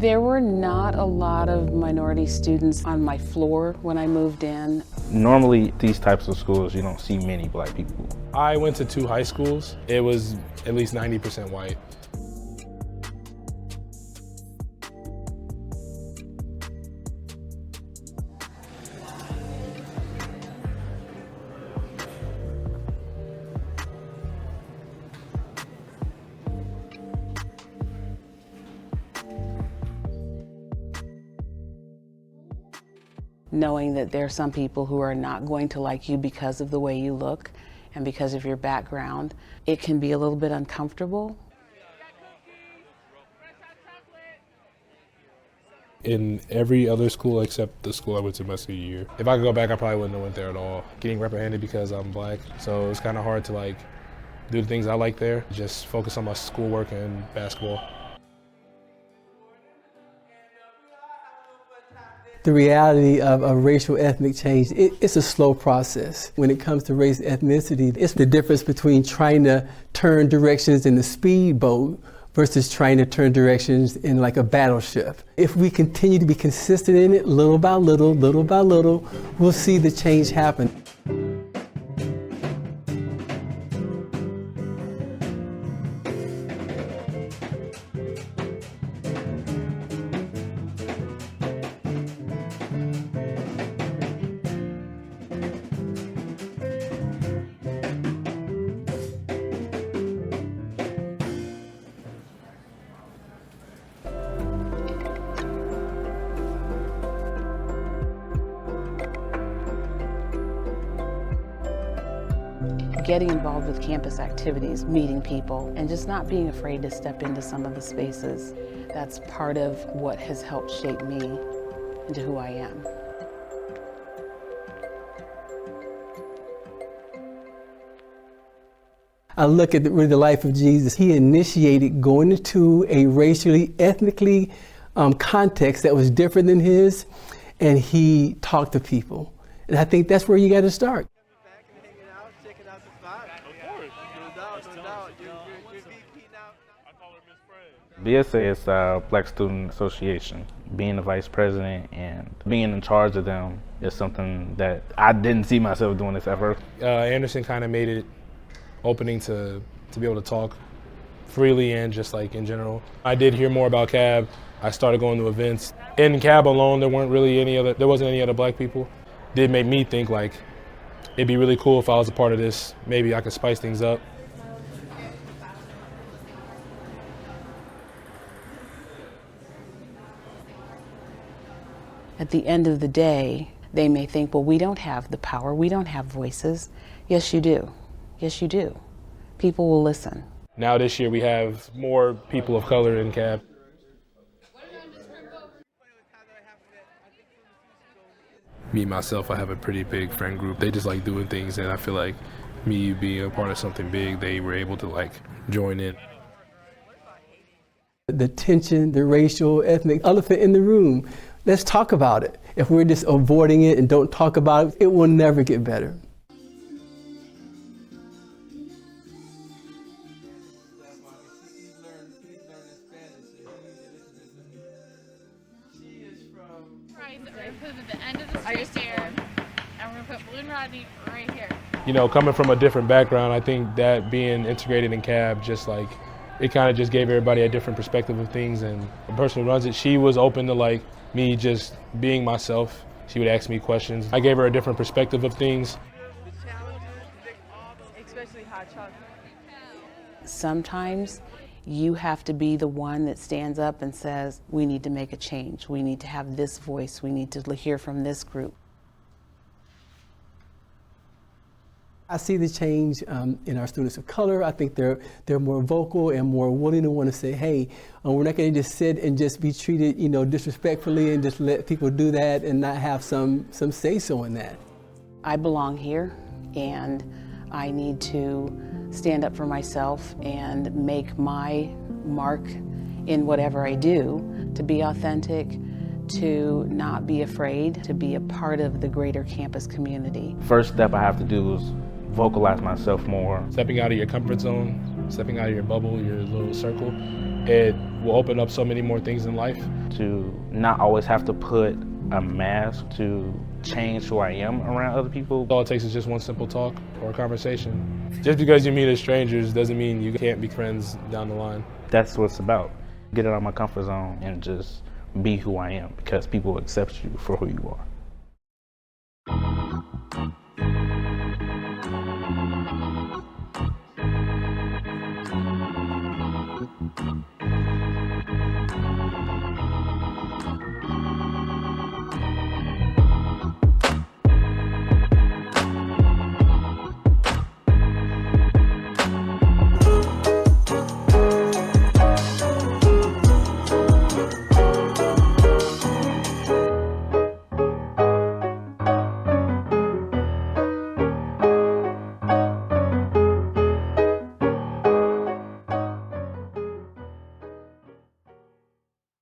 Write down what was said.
There were not a lot of minority students on my floor when I moved in. Normally, these types of schools, you don't see many black people. I went to 2 high schools. It was at least 90% white. Knowing that there are some people who are not going to like you because of the way you look and because of your background, it can be a little bit uncomfortable. In every other school except the school I went to my senior year. If I could go back, I probably wouldn't have went there at all. Getting reprimanded because I'm black, so it's kind of hard to do the things I like there. Just focus on my schoolwork and basketball. The reality of a racial ethnic change, it's a slow process. When it comes to race ethnicity, it's the difference between trying to turn directions in the speedboat versus trying to turn directions in like a battleship. If we continue to be consistent in it, little by little, we'll see the change happen. Getting involved with campus activities, meeting people, and just not being afraid to step into some of the spaces. That's part of what has helped shape me into who I am. I look at the life of Jesus. He initiated going into a racially, ethnically context that was different than his, and he talked to people. And I think that's where you got to start. BSA is a Black Student Association. Being the vice president and being in charge of them is something that I didn't see myself doing this ever. Anderson kind of made it opening to be able to talk freely and just in general. I did hear more about CAB. I started going to events. In CAB alone, there wasn't any other black people. It did make me think it'd be really cool if I was a part of this. Maybe I could spice things up. At the end of the day, they may think, well, we don't have the power, we don't have voices. Yes, you do. Yes, you do. People will listen. Now this year we have more people of color in CAB. Me, myself, I have a pretty big friend group. They just like doing things, and I feel like me being a part of something big, they were able to join in. The tension, the racial, ethnic elephant in the room. Let's talk about it. If we're just avoiding it and don't talk about it, it will never get better. Put it at the end of the street here, and we're gonna put Blue and Rodney right here. Coming from a different background, I think that being integrated in CAB, it kind of just gave everybody a different perspective of things. And the person who runs it, she was open to me just being myself. She would ask me questions. I gave her a different perspective of things. Especially hot chocolate. Sometimes you have to be the one that stands up and says, we need to make a change. We need to have this voice. We need to hear from this group. I see the change in our students of color. I think they're more vocal and more willing to want to say, hey, we're not going to just sit and just be treated, disrespectfully and just let people do that and not have some say-so in that. I belong here, and I need to stand up for myself and make my mark in whatever I do, to be authentic, to not be afraid, to be a part of the greater campus community. First step I have to do is vocalize myself more. Stepping out of your comfort zone, stepping out of your bubble, your little circle, it will open up so many more things in life. To not always have to put a mask to change who I am around other people. All it takes is just one simple talk or a conversation. Just because you meet as strangers doesn't mean you can't be friends down the line. That's what it's about. Get out of my comfort zone and just be who I am, because people accept you for who you are.